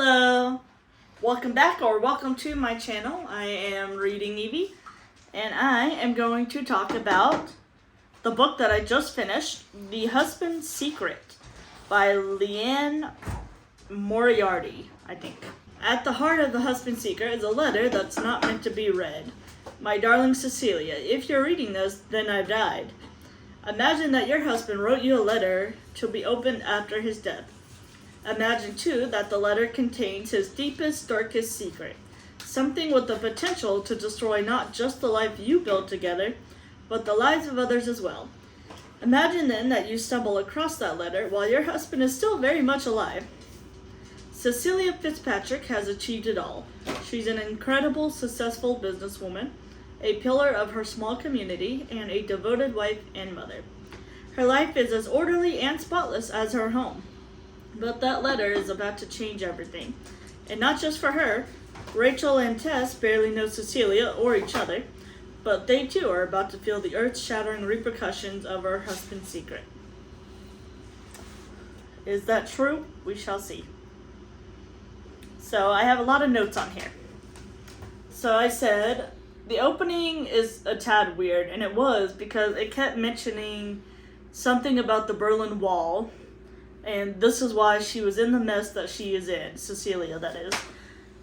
Hello! Welcome back or welcome to my channel. I am reading Evie and I am going to talk about the book that I just finished, The Husband's Secret by Liane Moriarty, I think. At the heart of The Husband's Secret is a letter that's not meant to be read. My darling Cecilia, if you're reading this, then I've died. Imagine that your husband wrote you a letter to be opened after his death. Imagine, too, that the letter contains his deepest, darkest secret, something with the potential to destroy not just the life you build together, but the lives of others as well. Imagine then that you stumble across that letter while your husband is still very much alive. Cecilia Fitzpatrick has achieved it all. She's an incredible, successful businesswoman, a pillar of her small community, and a devoted wife and mother. Her life is as orderly and spotless as her home. But that letter is about to change everything. And not just for her. Rachel and Tess barely know Cecilia or each other, but they too are about to feel the earth-shattering repercussions of her husband's secret. Is that true? We shall see. So I have a lot of notes on here. So I said, the opening is a tad weird, and it was because it kept mentioning something about the Berlin Wall. And this is why she was in the mess that she is in, Cecilia, that is.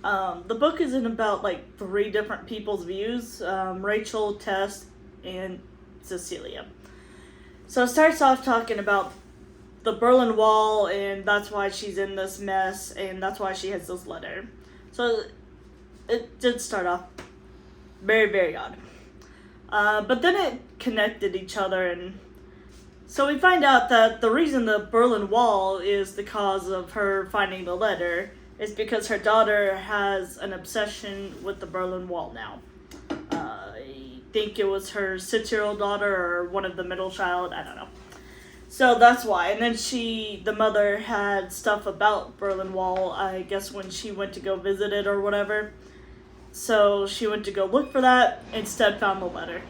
The book is in about, 3 different people's views, Rachel, Tess, and Cecilia. So it starts off talking about the Berlin Wall, and that's why she's in this mess, and that's why she has this letter. So it did start off very, very odd. But then it connected each other, and so we find out that the reason the Berlin Wall is the cause of her finding the letter is because her daughter has an obsession with the Berlin Wall now. I think it was her 6-year-old daughter or one of the middle child, I don't know. So that's why. And then the mother had stuff about Berlin Wall, I guess when she went to go visit it or whatever. So she went to go look for that, instead found the letter.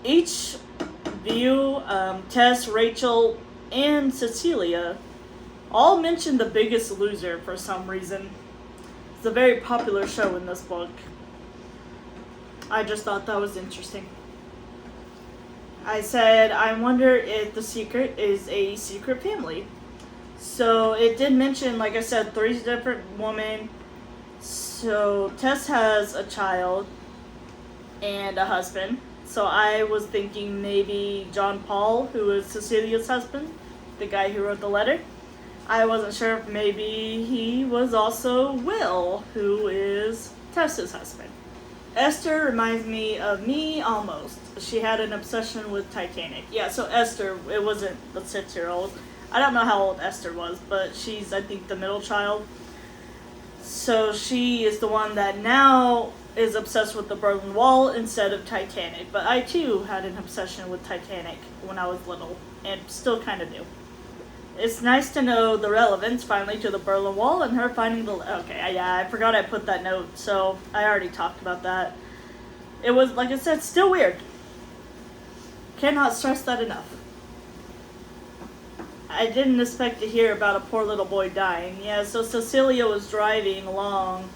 Each view, Tess, Rachel, and Cecilia all mention The Biggest Loser for some reason. It's a very popular show in this book. I just thought that was interesting. I said, I wonder if the secret is a secret family. So it did mention, like I said, 3 different women. So Tess has a child and a husband. So I was thinking maybe John Paul, who is Cecilia's husband, the guy who wrote the letter. I wasn't sure if maybe he was also Will, who is Tess's husband. Esther reminds me of me almost. She had an obsession with Titanic. Yeah, so Esther, it wasn't the 6-year-old. I don't know how old Esther was, but she's, I think, the middle child. So she is the one that now is obsessed with the Berlin Wall instead of Titanic. But I too had an obsession with Titanic when I was little, and still kind of do. It's nice to know the relevance finally to the Berlin Wall and her finding the... Okay, yeah, I forgot I put that note, so I already talked about that. It was, like I said, still weird. Cannot stress that enough. I didn't expect to hear about a poor little boy dying. Yeah, so Cecilia was driving along,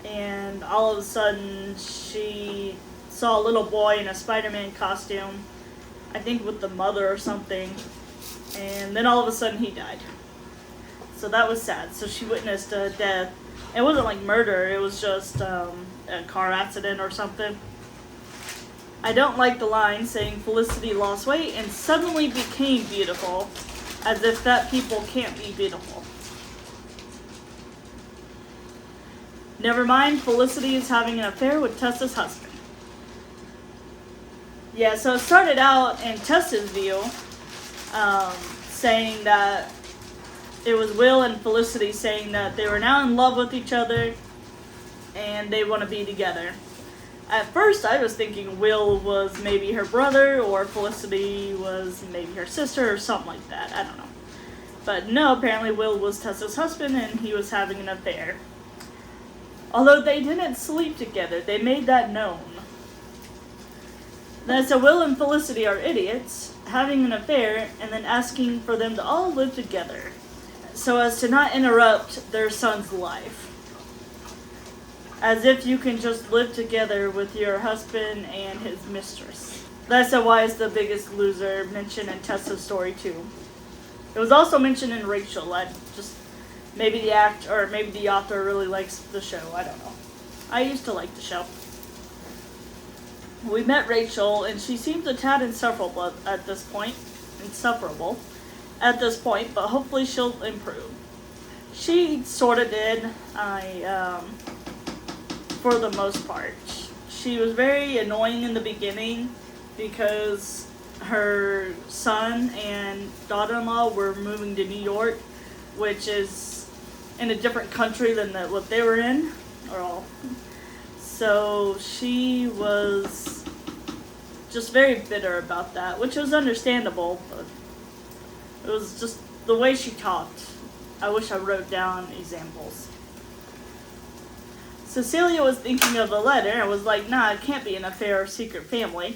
and all of a sudden she saw a little boy in a Spider-Man costume, I think with the mother or something, and then all of a sudden he died. So that was sad. So she witnessed a death. It wasn't like murder, it was just a car accident or something. I don't like the line saying Felicity lost weight and suddenly became beautiful, as if that people can't be beautiful. Never mind, Felicity is having an affair with Tessa's husband. Yeah, so it started out in Tessa's view, saying that it was Will and Felicity saying that they were now in love with each other and they want to be together. At first, I was thinking Will was maybe her brother or Felicity was maybe her sister or something like that. I don't know. But no, apparently Will was Tessa's husband and he was having an affair. Although they didn't sleep together, they made that known. Then so Will and Felicity are idiots, having an affair, and then asking for them to all live together. so as to not interrupt their son's life. As if you can just live together with your husband and his mistress. That's why it's the biggest loser mentioned in Tessa's story too. It was also mentioned in Rachel. Maybe the author really likes the show. I don't know. I used to like the show. We met Rachel, and she seems a tad insufferable at this point. But hopefully she'll improve. She sort of did. For the most part. She was very annoying in the beginning because her son and daughter-in-law were moving to New York, which is in a different country than what they were in. So she was just very bitter about that, which was understandable, but it was just the way she talked. I wish I wrote down examples. Cecilia was thinking of the letter and was like, nah, it can't be an affair or secret family.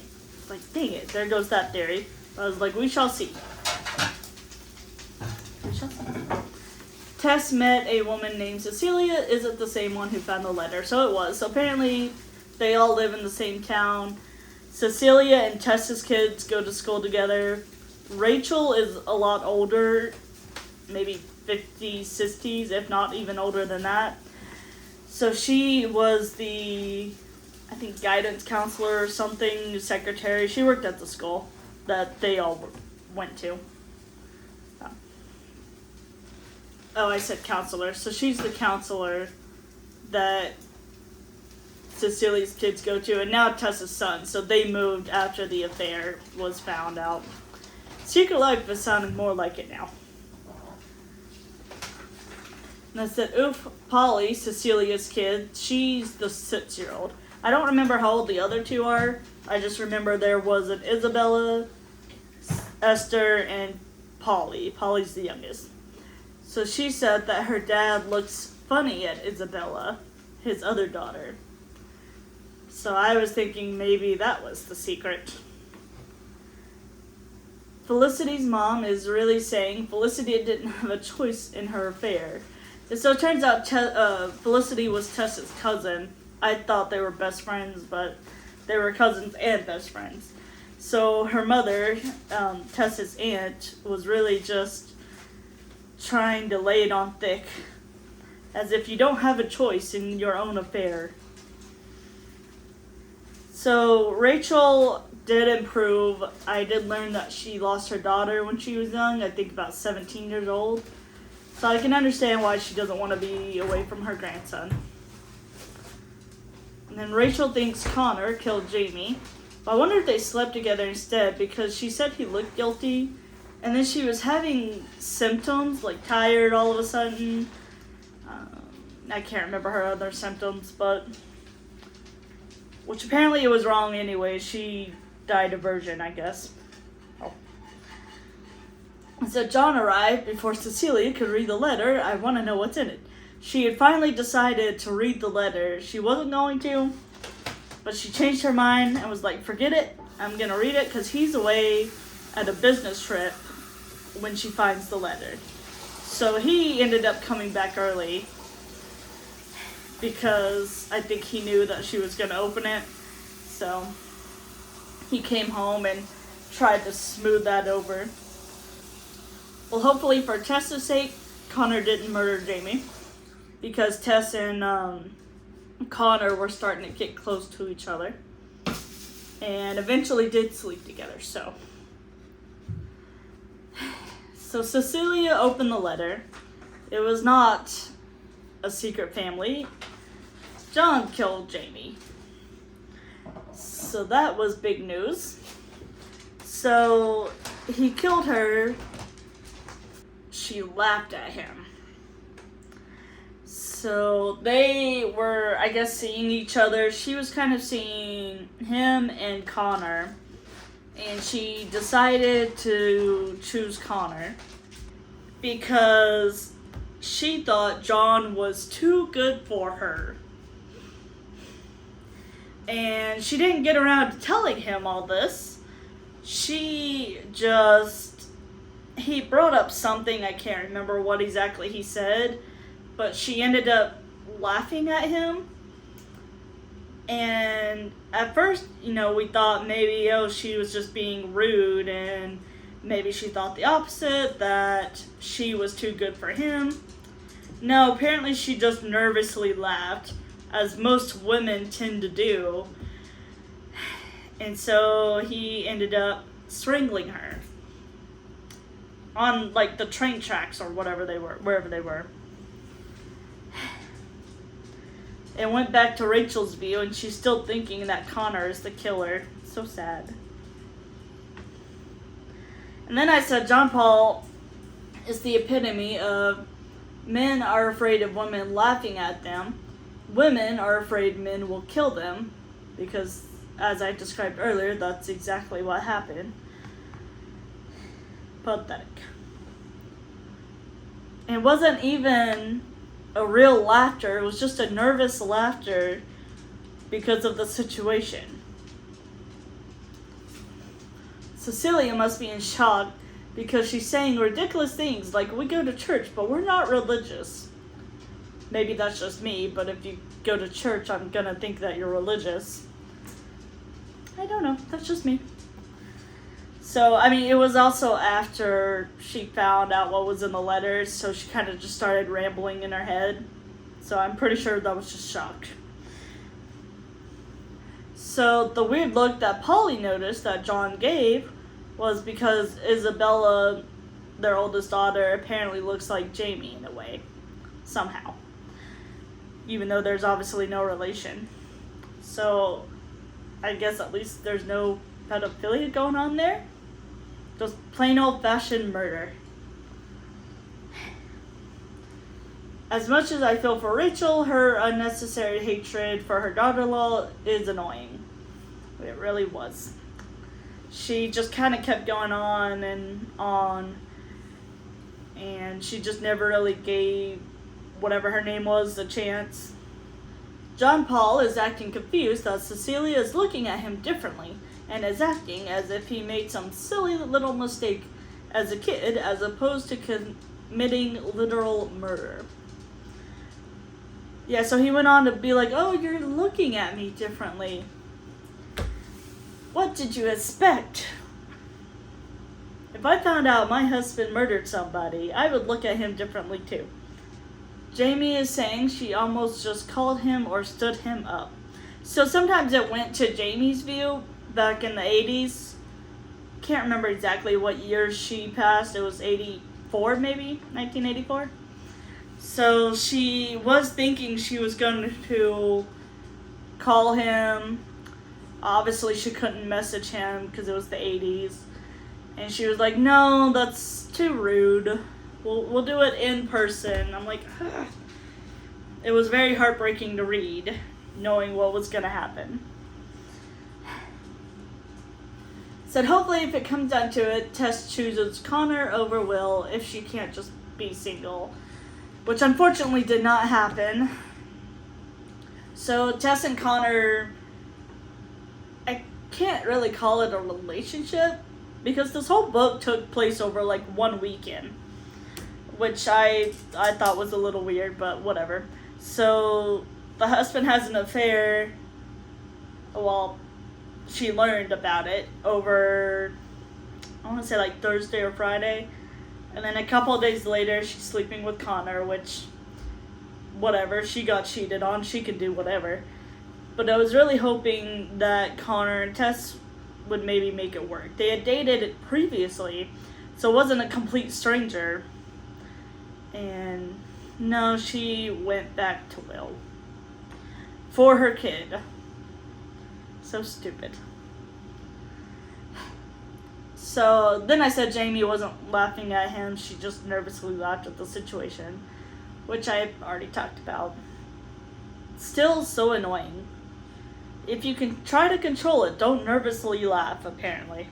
Like, dang it, there goes that theory. I was like, we shall see. Tess met a woman named Cecilia. Is it the same one who found the letter? So it was. So apparently they all live in the same town. Cecilia and Tess's kids go to school together. Rachel is a lot older, maybe 50s, 60s, if not even older than that. So she was the, I think, guidance counselor or something, secretary. She worked at the school that they all went to. Oh, I said counselor. So she's the counselor that Cecilia's kids go to, and now Tessa's son. So they moved after the affair was found out. Secret Life is sounding more like it now. And I said, oof, Polly, Cecilia's kid, she's the 6-year-old. I don't remember how old the other two are. I just remember there was an Isabella, Esther, and Polly. Polly's the youngest. So she said that her dad looks funny at Isabella, his other daughter. So I was thinking maybe that was the secret. Felicity's mom is really saying Felicity didn't have a choice in her affair. And so it turns out Felicity was Tessa's cousin. I thought they were best friends, but they were cousins and best friends. So her mother, Tessa's aunt, was really just trying to lay it on thick. As if you don't have a choice in your own affair. So Rachel did improve. I did learn that she lost her daughter when she was young. I think about 17 years old. So I can understand why she doesn't want to be away from her grandson. And then Rachel thinks Connor killed Jamie. But I wonder if they slept together instead, because she said he looked guilty. And then she was having symptoms, like tired all of a sudden. I can't remember her other symptoms, but... Which apparently it was wrong anyway. She died a virgin, I guess. So John arrived before Cecilia could read the letter. I want to know what's in it. She had finally decided to read the letter. She wasn't going to, but she changed her mind and was like, forget it. I'm going to read it because he's away at a business trip when she finds the letter. So he ended up coming back early because I think he knew that she was going to open it. So he came home and tried to smooth that over. Well, hopefully for Tessa's sake, Connor didn't murder Jamie, because Tess and Connor were starting to get close to each other, and eventually did sleep together. So Cecilia opened the letter. It was not a secret family. John killed Jamie. So that was big news. So he killed her. She laughed at him. So they were, I guess, seeing each other. She was kind of seeing him and Connor. And she decided to choose Connor because she thought John was too good for her. And she didn't get around to telling him all this. She just he brought up something, I can't remember what exactly he said, but she ended up laughing at him. And at first, we thought maybe, she was just being rude, and maybe she thought the opposite, that she was too good for him. No, apparently she just nervously laughed, as most women tend to do. And so he ended up strangling her on, the train tracks or wherever they were. It went back to Rachel's view, and she's still thinking that Connor is the killer. It's so sad. And then I said John Paul is the epitome of men are afraid of women laughing at them. Women are afraid men will kill them, because, as I described earlier, that's exactly what happened. Pathetic. It wasn't even a real laughter, it was just a nervous laughter because of the situation. Cecilia must be in shock because she's saying ridiculous things like, we go to church, but we're not religious. Maybe that's just me, but if you go to church, I'm gonna think that you're religious. I don't know, that's just me. So, it was also after she found out what was in the letters, so she kind of just started rambling in her head. So I'm pretty sure that was just shock. So the weird look that Polly noticed that John gave was because Isabella, their oldest daughter, apparently looks like Jamie in a way. Somehow. Even though there's obviously no relation. So I guess at least there's no pedophilia going on there. Just plain old-fashioned murder. As much as I feel for Rachel, her unnecessary hatred for her daughter-in-law is annoying. It really was. She just kind of kept going on, and she just never really gave whatever her name was a chance. John Paul is acting confused that Cecilia is looking at him differently, and is acting as if he made some silly little mistake as a kid, as opposed to committing literal murder. Yeah, so he went on to be like, oh, you're looking at me differently. What did you expect? If I found out my husband murdered somebody, I would look at him differently too. Jamie is saying she almost just called him or stood him up. So sometimes it went to Jamie's view back in the 80s. Can't remember exactly what year she passed. It was 84 maybe, 1984. So she was thinking she was going to call him. Obviously she couldn't message him because it was the 80s. And she was like, no, that's too rude. We'll do it in person. I'm like, ugh. It was very heartbreaking to read, knowing what was going to happen. Said hopefully if it comes down to it, Tess chooses Connor over Will if she can't just be single. Which unfortunately did not happen. So Tess and Connor, I can't really call it a relationship, because this whole book took place over 1 weekend. Which I thought was a little weird, but whatever. So the husband has an affair. Well, she learned about it over, I want to say Thursday or Friday. And then a couple of days later, she's sleeping with Connor, which, whatever, she got cheated on, she could do whatever. But I was really hoping that Connor and Tess would maybe make it work. They had dated it previously, so it wasn't a complete stranger. And no, she went back to Will. For her kid. So stupid. So then I said Jamie wasn't laughing at him, she just nervously laughed at the situation, which I already talked about. Still so annoying. If you can try to control it, don't nervously laugh, apparently.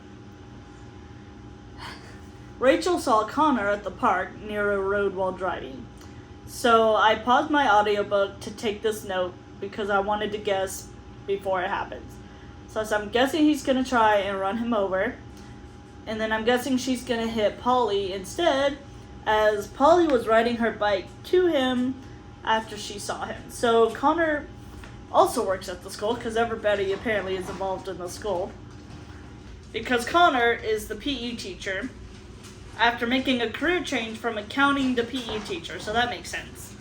Rachel saw Connor at the park near a road while driving. So I paused my audiobook to take this note because I wanted to guess before it happens. So I'm guessing he's going to try and run him over. And then I'm guessing she's gonna hit Polly instead, as Polly was riding her bike to him after she saw him. So Connor also works at the school, because everybody apparently is involved in the school. Because Connor is the PE teacher after making a career change from accounting to PE teacher, so that makes sense.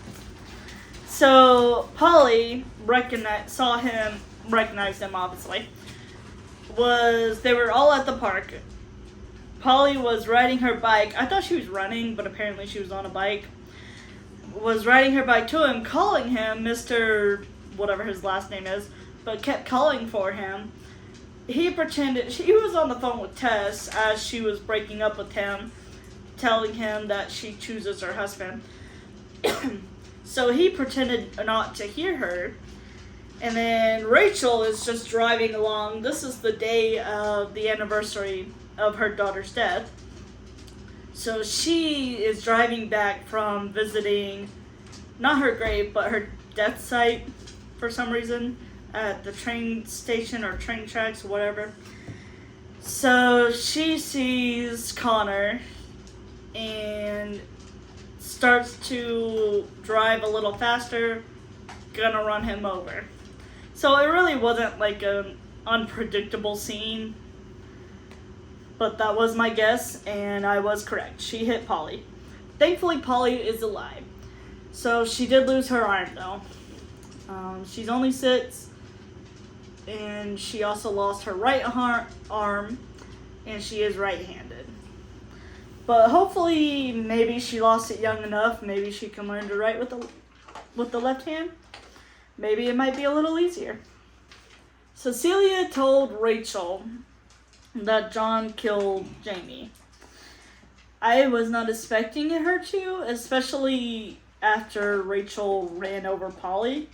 So Polly recognized him obviously. They were all at the park. Polly was riding her bike. I thought she was running, but apparently she was on a bike. Was riding her bike to him, calling him Mr. whatever his last name is, but kept calling for him. He pretended he was on the phone with Tess as she was breaking up with him, telling him that she chooses her husband. So he pretended not to hear her. And then Rachel is just driving along. This is the day of the anniversary of her daughter's death. So she is driving back from visiting, not her grave, but her death site for some reason at the train station or train tracks, whatever. So she sees Connor and starts to drive a little faster, gonna run him over. So it really wasn't like an unpredictable scene, but that was my guess, and I was correct. She hit Polly. Thankfully, Polly is alive. So she did lose her arm, though. She's only 6, and she also lost her right arm, and she is right-handed. But hopefully, maybe she lost it young enough. Maybe she can learn to write with the left hand. Maybe it might be a little easier. Cecilia told Rachel that John killed Jamie. I was not expecting her to, especially after Rachel ran over Polly.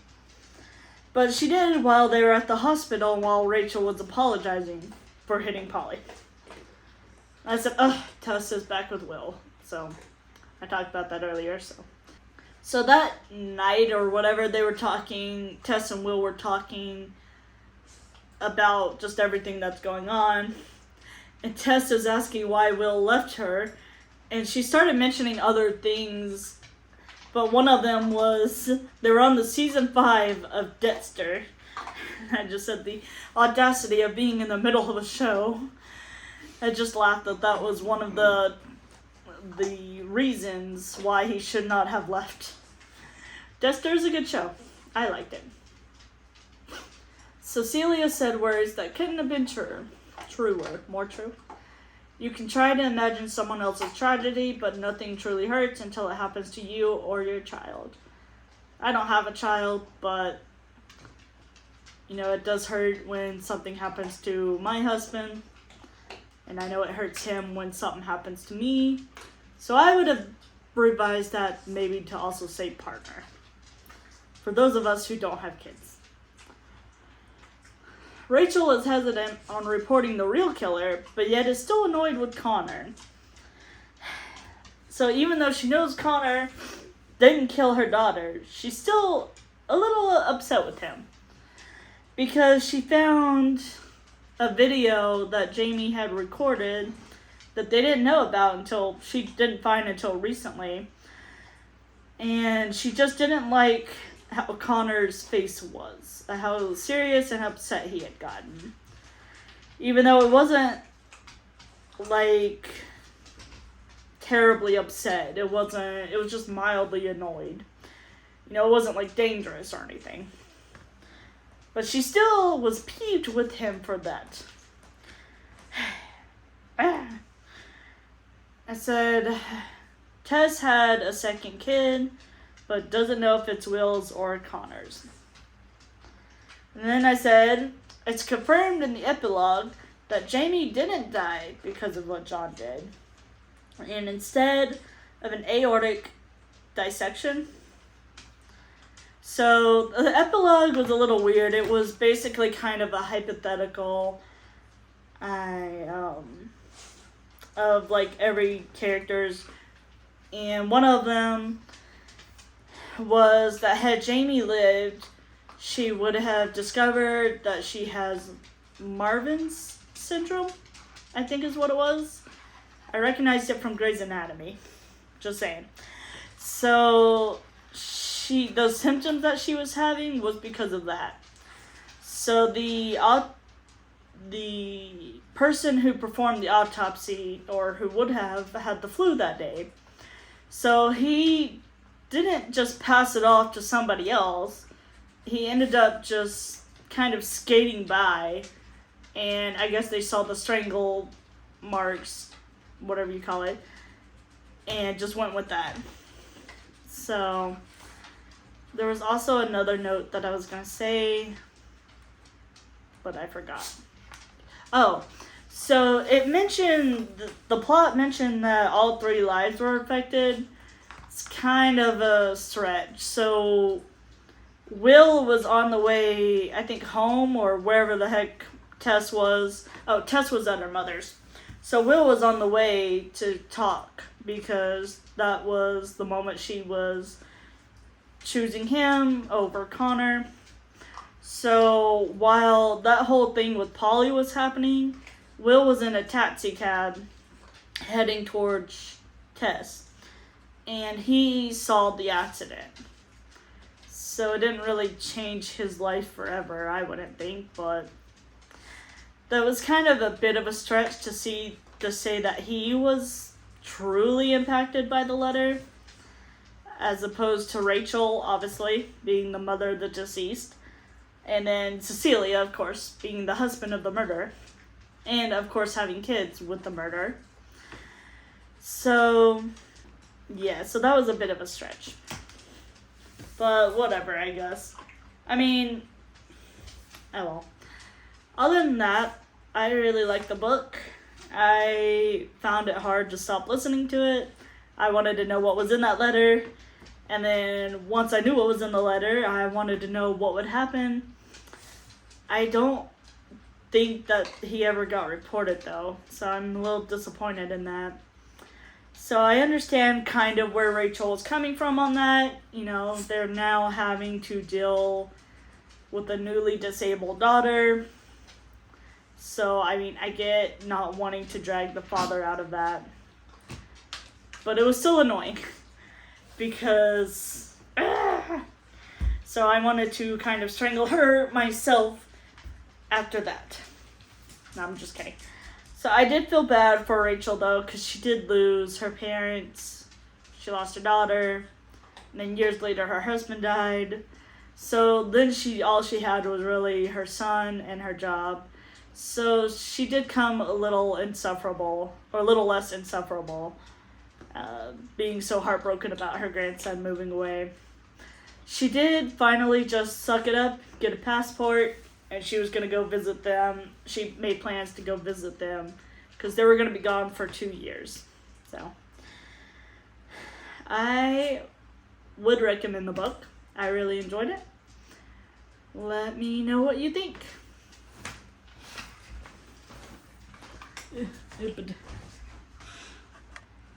But she did while they were at the hospital, while Rachel was apologizing for hitting Polly. I said, Tess is back with Will. So, I talked about that earlier, So that night or whatever, they were talking, Tess and Will were talking about just everything that's going on. And Tess is asking why Will left her. And she started mentioning other things. But one of them was, they were on the season 5 of Dexter. I just said the audacity of being in the middle of a show. I just laughed that was one of the reasons why he should not have left. Dexter is a good show. I liked it. Cecilia said words that couldn't have been more true. You can try to imagine someone else's tragedy, but nothing truly hurts until it happens to you or your child. I don't have a child, but it does hurt when something happens to my husband. And I know it hurts him when something happens to me. So I would have revised that maybe to also say partner. For those of us who don't have kids. Rachel is hesitant on reporting the real killer, but yet is still annoyed with Connor. So even though she knows Connor didn't kill her daughter, she's still a little upset with him. Because she found a video that Jamie had recorded that they didn't know about she didn't find until recently. And she just didn't like how Connor's face was, how serious and upset he had gotten. Even though it wasn't terribly upset. It was just mildly annoyed. It wasn't dangerous or anything. But she still was peeved with him for that. I said, Tess had a second kid, but doesn't know if it's Will's or Connor's. And then I said, it's confirmed in the epilogue that Jamie didn't die because of what John did. And instead of an aortic dissection. So the epilogue was a little weird. It was basically kind of a hypothetical of every character's. And one of them was that had Jamie lived, she would have discovered that she has Marvin's syndrome, I think is what it was. I recognized it from Grey's Anatomy. Just saying. So the symptoms that she was having was because of that. So the person who performed the autopsy, or who would have, had the flu that day. So he didn't just pass it off to somebody else. He ended up just kind of skating by, and I guess they saw the strangle marks, whatever you call it, and just went with that. So there was also another note that I was going to say, but I forgot. Oh, so it mentioned, the plot mentioned that all 3 lives were affected. It's kind of a stretch. So Will was on the way, I think, home or wherever the heck Tess was. Oh, Tess was at her mother's. So Will was on the way to talk because that was the moment she was choosing him over Connor. So while that whole thing with Polly was happening, Will was in a taxi cab heading towards Tess, and he saw the accident. So it didn't really change his life forever, I wouldn't think, but that was kind of a bit of a stretch to say that he was truly impacted by the letter, as opposed to Rachel, obviously, being the mother of the deceased. And then Cecilia, of course, being the husband of the murderer. And, of course, having kids with the murderer. So, yeah, so that was a bit of a stretch. But whatever, I guess. I mean, oh well. Other than that, I really liked the book. I found it hard to stop listening to it. I wanted to know what was in that letter. And then once I knew what was in the letter, I wanted to know what would happen. I don't think that he ever got reported, though, so I'm a little disappointed in that. So I understand kind of where Rachel is coming from on that. You know, they're now having to deal with a newly disabled daughter. So, I mean, I get not wanting to drag the father out of that. But it was still annoying. Because... So I wanted to kind of strangle her myself after that. No, I'm just kidding. So I did feel bad for Rachel, though, because she did lose her parents. She lost her daughter. And then years later, her husband died. So then all she had was really her son and her job. So she did come a little insufferable, or a little less insufferable, being so heartbroken about her grandson moving away. She did finally just suck it up, get a passport, and she was going to go visit them. She made plans to go visit them because they were going to be gone for 2 years. So I would recommend the book. I really enjoyed it. Let me know what you think.